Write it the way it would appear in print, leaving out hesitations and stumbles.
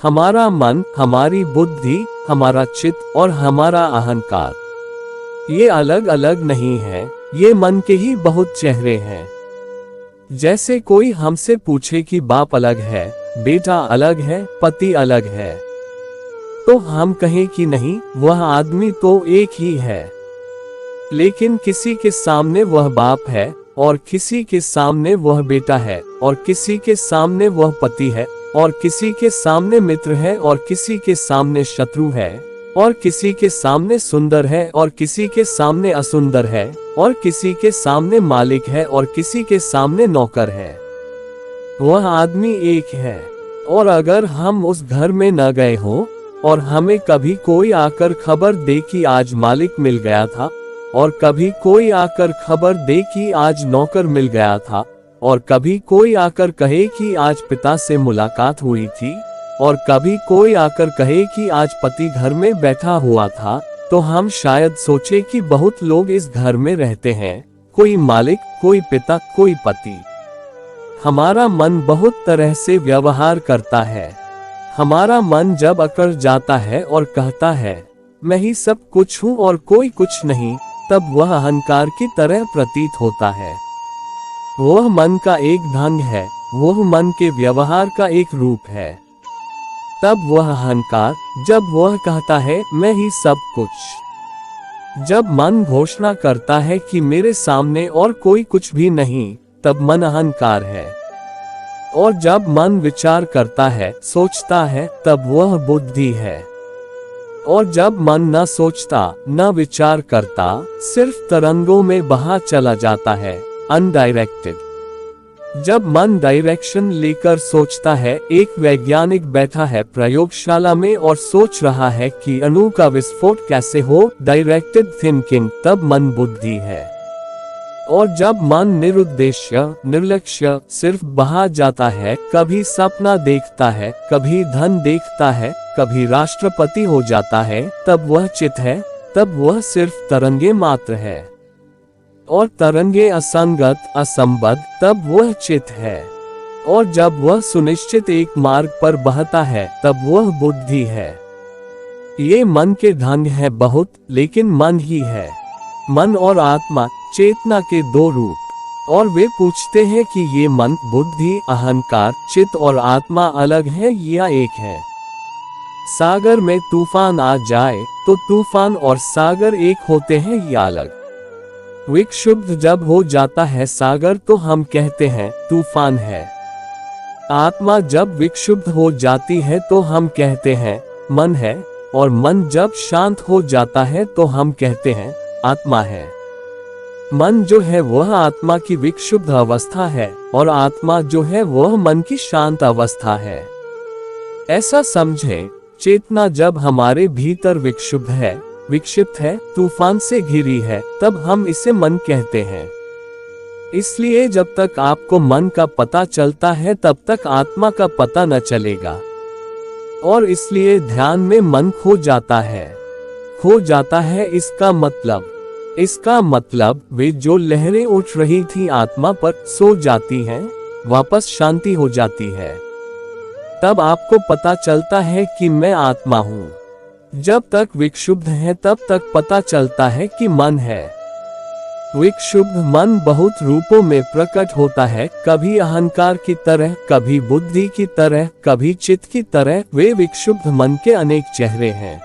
हमारा मन, हमारी बुद्धि, हमारा चित्त और हमारा अहंकार, ये अलग अलग नहीं है, ये मन के ही बहुत चेहरे हैं। जैसे कोई हमसे पूछे कि बाप अलग है, बेटा अलग है, पति अलग है, तो हम कहें कि नहीं, वह आदमी तो एक ही है। लेकिन किसी के सामने वह बाप है, और किसी के सामने वह बेटा है, और किसी के सामने वह पति है, और किसी के सामने मित्र है, और किसी के सामने शत्रु है, और किसी के सामने सुंदर है, और किसी के सामने असुंदर है, और किसी के सामने मालिक है, और किसी के सामने नौकर है। वह आदमी एक है। और अगर हम उस घर में न गए हों, और हमें कभी कोई आकर खबर दे कि आज मालिक मिल गया था, और कभी कोई आकर खबर दे कि आज नौकर मिल गया था, और कभी कोई आकर कहे कि आज पिता से मुलाकात हुई थी, और कभी कोई आकर कहे कि आज पति घर में बैठा हुआ था, तो हम शायद सोचे कि बहुत लोग इस घर में रहते हैं, कोई मालिक, कोई पिता, कोई पति। हमारा मन बहुत तरह से व्यवहार करता है। हमारा मन जब अकड़ जाता है और कहता है मैं ही सब कुछ हूँ और कोई कुछ नहीं, तब वह अहंकार की तरह प्रतीत होता है। वह मन का एक ढंग है, वह मन के व्यवहार का एक रूप है। तब वह अहंकार, जब वह कहता है मैं ही सब कुछ, जब मन घोषणा करता है कि मेरे सामने और कोई कुछ भी नहीं, तब मन अहंकार है। और जब मन विचार करता है, सोचता है, तब वह बुद्धि है। और जब मन न सोचता, न विचार करता, सिर्फ तरंगों में बहा चला जाता है, अनडायरेक्टेड। जब मन डायरेक्शन लेकर सोचता है, एक वैज्ञानिक बैठा है प्रयोगशाला में और सोच रहा है कि अणु का विस्फोट कैसे हो, डायरेक्टेड थिंकिंग, तब मन बुद्धि है। और जब मन निरुद्देश्य, निर्लक्ष्य, सिर्फ बहा जाता है, कभी सपना देखता है, कभी धन देखता है, कभी राष्ट्रपति हो जाता है, तब वह चित्त है, तब वह सिर्फ तरंगे मात्र है। और तरंगे असंगत, असंबद्ध, तब वह चित्त है। और जब वह सुनिश्चित एक मार्ग पर बहता है, तब वह बुद्धि है। ये मन के ढंग है बहुत, लेकिन मन ही है। मन और आत्मा, चेतना के दो रूप। और वे पूछते हैं कि ये मन, बुद्धि, अहंकार, चित्त और आत्मा अलग है या एक है। सागर में तूफान आ जाए तो तूफान और सागर एक होते हैं या अलग। विक्षुब्ध जब हो जाता है सागर तो हम कहते हैं तूफान है। आत्मा जब विक्षुब्ध हो जाती है तो हम कहते हैं मन है, और मन जब शांत हो जाता है तो हम कहते हैं आत्मा है। मन जो है वह आत्मा की विक्षुब्ध अवस्था है, और आत्मा जो है वह मन की शांत अवस्था है। ऐसा समझे, चेतना जब हमारे भीतर विक्षुब्ध है, विक्षिप्त है, तूफान से घिरी है, तब हम इसे मन कहते हैं। इसलिए जब तक आपको मन का पता चलता है तब तक आत्मा का पता न चलेगा। और इसलिए ध्यान में मन खो जाता है। खो जाता है इसका मतलब वे जो लहरें उठ रही थी आत्मा पर, सो जाती हैं, वापस शांति हो जाती है। तब आपको पता चलता है कि मैं आत्मा हूँ। जब तक विक्षुब्ध है तब तक पता चलता है कि मन है। विक्षुब्ध मन बहुत रूपों में प्रकट होता है, कभी अहंकार की तरह, कभी बुद्धि की तरह, कभी चित्त की तरह। वे विक्षुब्ध मन के अनेक चेहरे हैं।